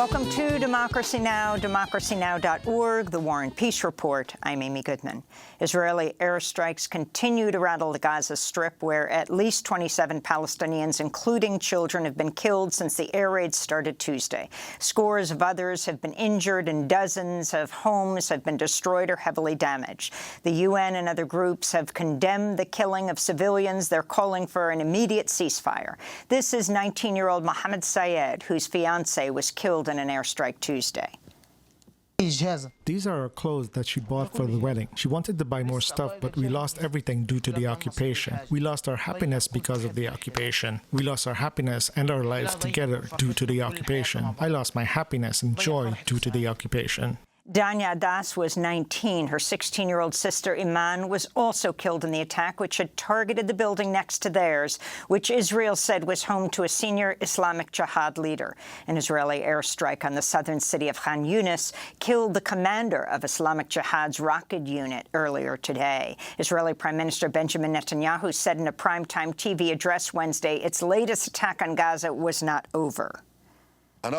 Welcome to Democracy Now!, democracynow.org, the War and Peace Report. I'm Amy Goodman. Israeli airstrikes continue to rattle the Gaza Strip, where at least 27 Palestinians, including children, have been killed since the air raids started Tuesday. Scores of others have been injured, and dozens of homes have been destroyed or heavily damaged. The UN and other groups have condemned the killing of civilians. They're calling for an immediate ceasefire. This is 19-year-old Mohammed Sayed, whose fiancée was killed in an airstrike Tuesday. These are her clothes that she bought for the wedding. She wanted to buy more stuff, but we lost everything due to the occupation. We lost our happiness because of the occupation. We lost our happiness and our lives together due to the occupation. I lost my happiness and joy due to the occupation. Danya Das was 19. Her 16-year-old sister, Imran, was also killed in the attack, which had targeted the building next to theirs, which Israel said was home to a senior Islamic Jihad leader. An Israeli airstrike on the southern city of Khan Yunis killed the commander of Islamic Jihad's rocket unit earlier today. Israeli Prime Minister Benjamin Netanyahu said in a primetime TV address Wednesday its latest attack on Gaza was not over. We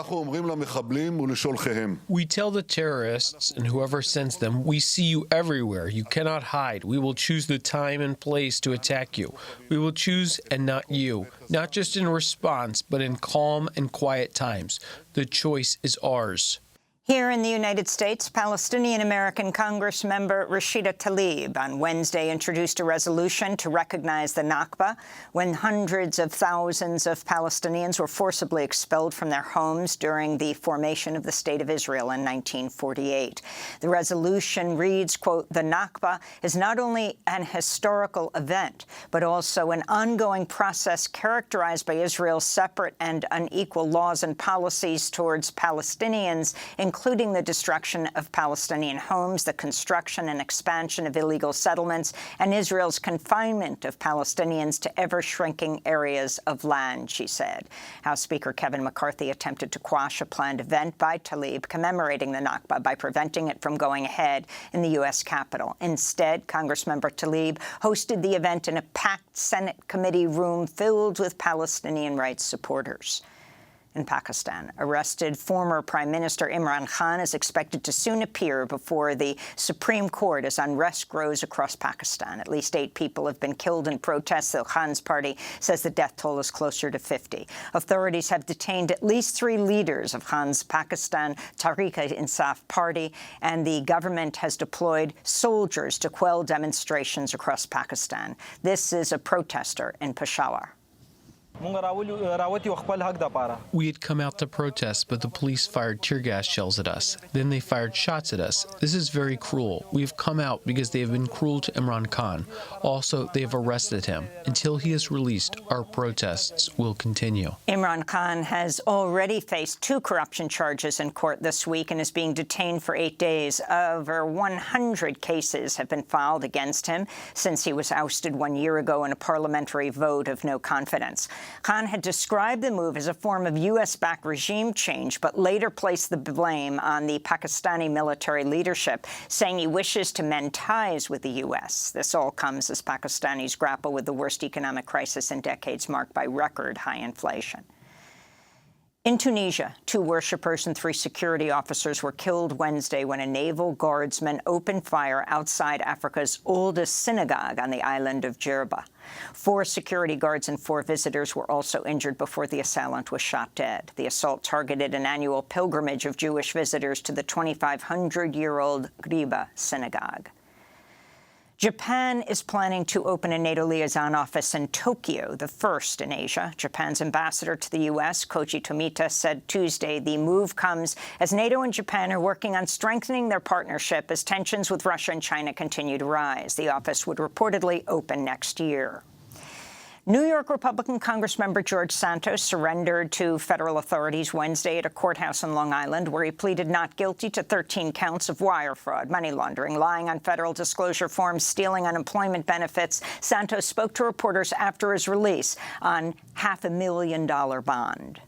tell the terrorists and whoever sends them, we see you everywhere. You cannot hide. We will choose the time and place to attack you. We will choose and not you, not just in response, but in calm and quiet times. The choice is ours. Here in the United States, Palestinian-American Congressmember Rashida Tlaib on Wednesday introduced a resolution to recognize the Nakba, when hundreds of thousands of Palestinians were forcibly expelled from their homes during the formation of the State of Israel in 1948. The resolution reads, quote, "The Nakba is not only an historical event, but also an ongoing process characterized by Israel's separate and unequal laws and policies towards Palestinians, including the destruction of Palestinian homes, the construction and expansion of illegal settlements, and Israel's confinement of Palestinians to ever-shrinking areas of land," she said. House Speaker Kevin McCarthy attempted to quash a planned event by Tlaib commemorating the Nakba by preventing it from going ahead in the U.S. Capitol. Instead, Congressmember Tlaib hosted the event in a packed Senate committee room filled with Palestinian rights supporters. In Pakistan, arrested former Prime Minister Imran Khan is expected to soon appear before the Supreme Court as unrest grows across Pakistan. At least 8 people have been killed in protests, though Khan's party says the death toll is closer to 50. Authorities have detained at least 3 leaders of Khan's Pakistan Tehreek-e-Insaf party, and the government has deployed soldiers to quell demonstrations across Pakistan. This is a protester in Peshawar. We had come out to protest, but the police fired tear gas shells at us. Then they fired shots at us. This is very cruel. We have come out because they have been cruel to Imran Khan. Also, they have arrested him. Until he is released, our protests will continue. Imran Khan has already faced 2 corruption charges in court this week and is being detained for 8 days. Over 100 cases have been filed against him since he was ousted 1 year ago in a parliamentary vote of no confidence. Khan had described the move as a form of U.S.-backed regime change, but later placed the blame on the Pakistani military leadership, saying he wishes to mend ties with the U.S. This all comes as Pakistanis grapple with the worst economic crisis in decades, marked by record high inflation. In Tunisia, 2 worshippers and 3 security officers were killed Wednesday when a naval guardsman opened fire outside Africa's oldest synagogue on the island of Djerba. 4 security guards and 4 visitors were also injured before the assailant was shot dead. The assault targeted an annual pilgrimage of Jewish visitors to the 2,500-year-old Griba synagogue. Japan is planning to open a NATO liaison office in Tokyo, the first in Asia. Japan's ambassador to the U.S., Koji Tomita, said Tuesday the move comes as NATO and Japan are working on strengthening their partnership as tensions with Russia and China continue to rise. The office would reportedly open next year. New York Republican Congressmember George Santos surrendered to federal authorities Wednesday at a courthouse on Long Island, where he pleaded not guilty to 13 counts of wire fraud, money laundering, lying on federal disclosure forms, stealing unemployment benefits. Santos spoke to reporters after his release on $500,000 bond.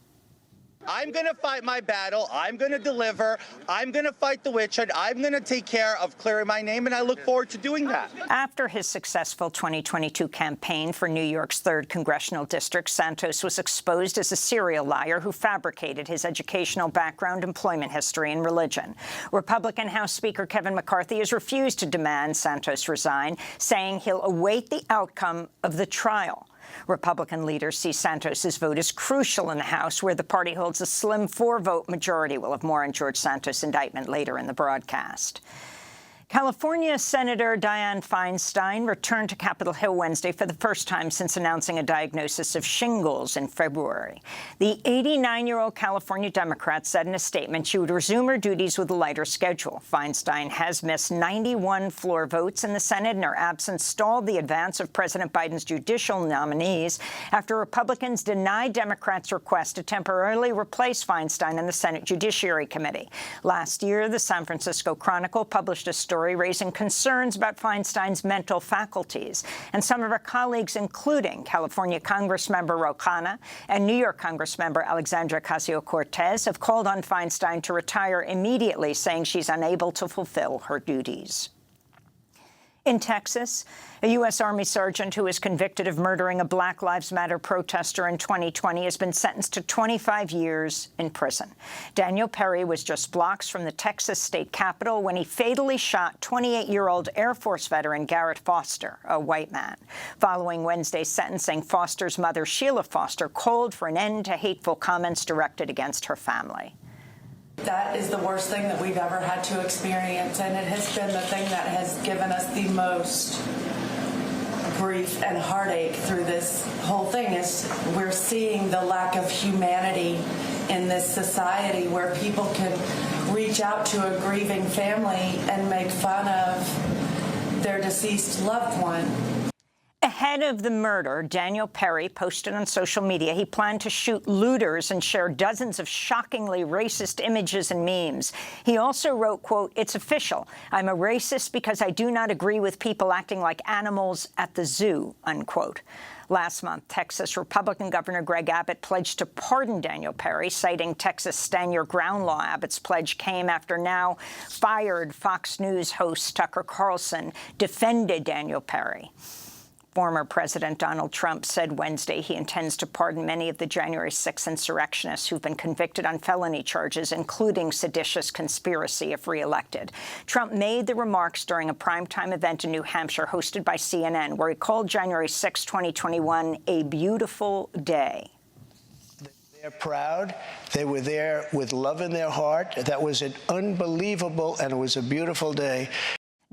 I'm going to fight my battle. I'm going to deliver. I'm going to fight the witch hunt. I'm going to take care of clearing my name, and I look forward to doing that. After his successful 2022 campaign for New York's 3rd congressional district, Santos was exposed as a serial liar who fabricated his educational background, employment history, and religion. Republican House Speaker Kevin McCarthy has refused to demand Santos resign, saying he'll await the outcome of the trial. Republican leaders see Santos's vote as crucial in the House, where the party holds a slim 4-vote majority. We'll have more on George Santos' indictment later in the broadcast. California Senator Dianne Feinstein returned to Capitol Hill Wednesday for the first time since announcing a diagnosis of shingles in February. The 89-year-old California Democrat said in a statement she would resume her duties with a lighter schedule. Feinstein has missed 91 floor votes in the Senate, and her absence stalled the advance of President Biden's judicial nominees after Republicans denied Democrats' request to temporarily replace Feinstein in the Senate Judiciary Committee. Last year, the San Francisco Chronicle published a story raising concerns about Feinstein's mental faculties. And some of her colleagues, including California Congressmember Ro Khanna and New York Congressmember Alexandra Ocasio-Cortez, have called on Feinstein to retire immediately, saying she's unable to fulfill her duties. In Texas, a U.S. Army sergeant who was convicted of murdering a Black Lives Matter protester in 2020 has been sentenced to 25 years in prison. Daniel Perry was just blocks from the Texas state capitol when he fatally shot 28-year-old Air Force veteran Garrett Foster, a white man. Following Wednesday's sentencing, Foster's mother, Sheila Foster, called for an end to hateful comments directed against her family. That is the worst thing that we've ever had to experience, and it has been the thing that has given us the most grief and heartache through this whole thing. Is we're seeing the lack of humanity in this society where people can reach out to a grieving family and make fun of their deceased loved one. Ahead of the murder, Daniel Perry posted on social media he planned to shoot looters and share dozens of shockingly racist images and memes. He also wrote, quote, "It's official. I'm a racist because I do not agree with people acting like animals at the zoo," unquote. Last month, Texas Republican Governor Greg Abbott pledged to pardon Daniel Perry, citing Texas Stand Your Ground law. Abbott's pledge came after now fired Fox News host Tucker Carlson defended Daniel Perry. Former President Donald Trump said Wednesday he intends to pardon many of the January 6 insurrectionists who've been convicted on felony charges, including seditious conspiracy, if reelected. Trump made the remarks during a primetime event in New Hampshire hosted by CNN, where he called January 6, 2021, a beautiful day. They're proud. They were there with love in their heart. That was an unbelievable, and it was a beautiful day.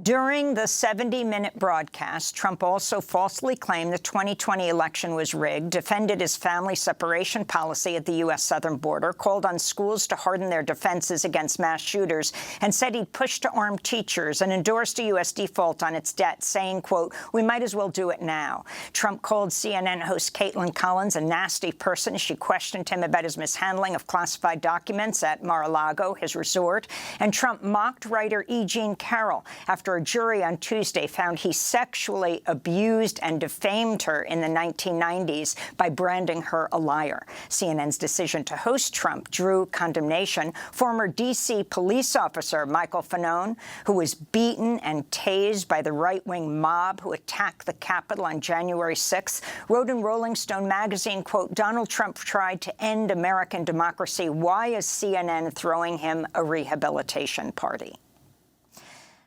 During the 70-minute broadcast, Trump also falsely claimed the 2020 election was rigged, defended his family separation policy at the U.S. southern border, called on schools to harden their defenses against mass shooters, and said he'd push to arm teachers and endorsed a U.S. default on its debt, saying, quote, "We might as well do it now." Trump called CNN host Caitlin Collins a nasty person. She questioned him about his mishandling of classified documents at Mar-a-Lago, his resort. And Trump mocked writer E. Jean Carroll after a jury on Tuesday found he sexually abused and defamed her in the 1990s by branding her a liar. CNN's decision to host Trump drew condemnation. Former D.C. police officer Michael Fanone, who was beaten and tased by the right-wing mob who attacked the Capitol on January 6th, wrote in Rolling Stone magazine, quote, "Donald Trump tried to end American democracy. Why is CNN throwing him a rehabilitation party?"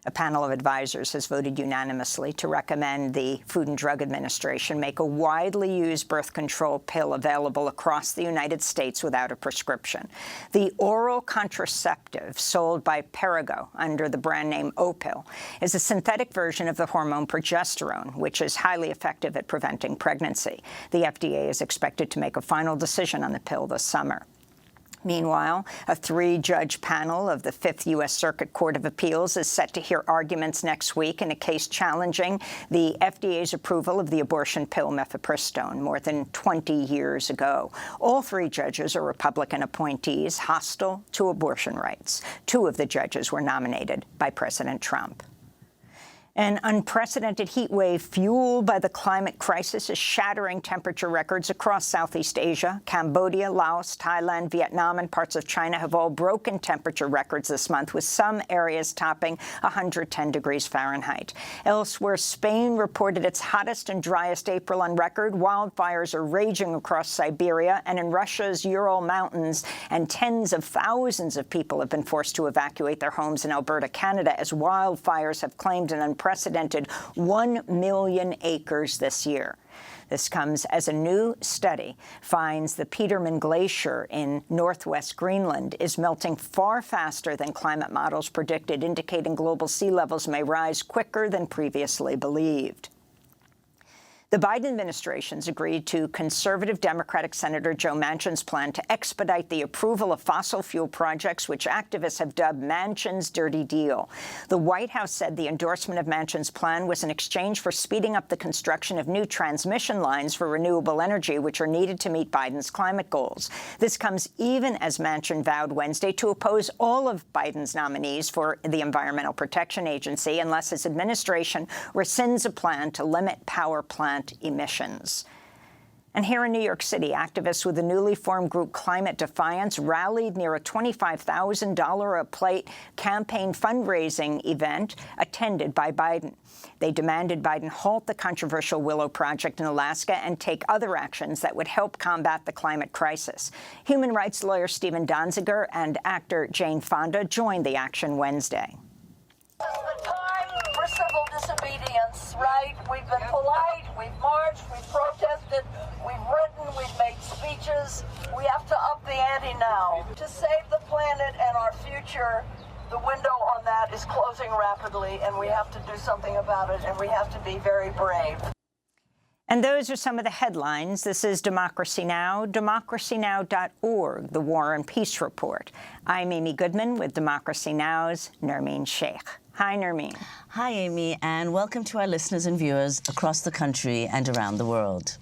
A panel of advisors has voted unanimously to recommend the Food and Drug Administration make a widely used birth control pill available across the United States without a prescription. The oral contraceptive sold by Perrigo under the brand name Opill is a synthetic version of the hormone progesterone, which is highly effective at preventing pregnancy. The FDA is expected to make a final decision on the pill this summer. Meanwhile, a 3-judge panel of the 5th U.S. Circuit Court of Appeals is set to hear arguments next week in a case challenging the FDA's approval of the abortion pill mifepristone more than 20 years ago. All 3 judges are Republican appointees hostile to abortion rights. 2 of the judges were nominated by President Trump. An unprecedented heat wave fueled by the climate crisis is shattering temperature records across Southeast Asia. Cambodia, Laos, Thailand, Vietnam, and parts of China have all broken temperature records this month, with some areas topping 110 degrees Fahrenheit. Elsewhere, Spain reported its hottest and driest April on record. Wildfires are raging across Siberia and in Russia's Ural Mountains, and tens of thousands of people have been forced to evacuate their homes in Alberta, Canada, as wildfires have claimed an unprecedented 1 million acres this year. This comes as a new study finds the Petermann Glacier in northwest Greenland is melting far faster than climate models predicted, indicating global sea levels may rise quicker than previously believed. The Biden administration's agreed to conservative Democratic Senator Joe Manchin's plan to expedite the approval of fossil fuel projects, which activists have dubbed Manchin's dirty deal. The White House said the endorsement of Manchin's plan was in exchange for speeding up the construction of new transmission lines for renewable energy, which are needed to meet Biden's climate goals. This comes even as Manchin vowed Wednesday to oppose all of Biden's nominees for the Environmental Protection Agency unless his administration rescinds a plan to limit power plant emissions. And here in New York City, activists with the newly formed group Climate Defiance rallied near a $25,000 a plate campaign fundraising event attended by Biden. They demanded Biden halt the controversial Willow Project in Alaska and take other actions that would help combat the climate crisis. Human rights lawyer Stephen Donziger and actor Jane Fonda joined the action Wednesday. This is the time for civil disobedience, right? We've been polite, we've marched, we've protested, we've written, we've made speeches. We have to up the ante now. To save the planet and our future, the window on that is closing rapidly, and we have to do something about it, and we have to be very brave. And those are some of the headlines. This is Democracy Now!, democracynow.org, the War and Peace Report. I'm Amy Goodman with Democracy Now!'s Nermeen Sheikh. Hi, Nermeen. Hi, Amy, and welcome to our listeners and viewers across the country and around the world.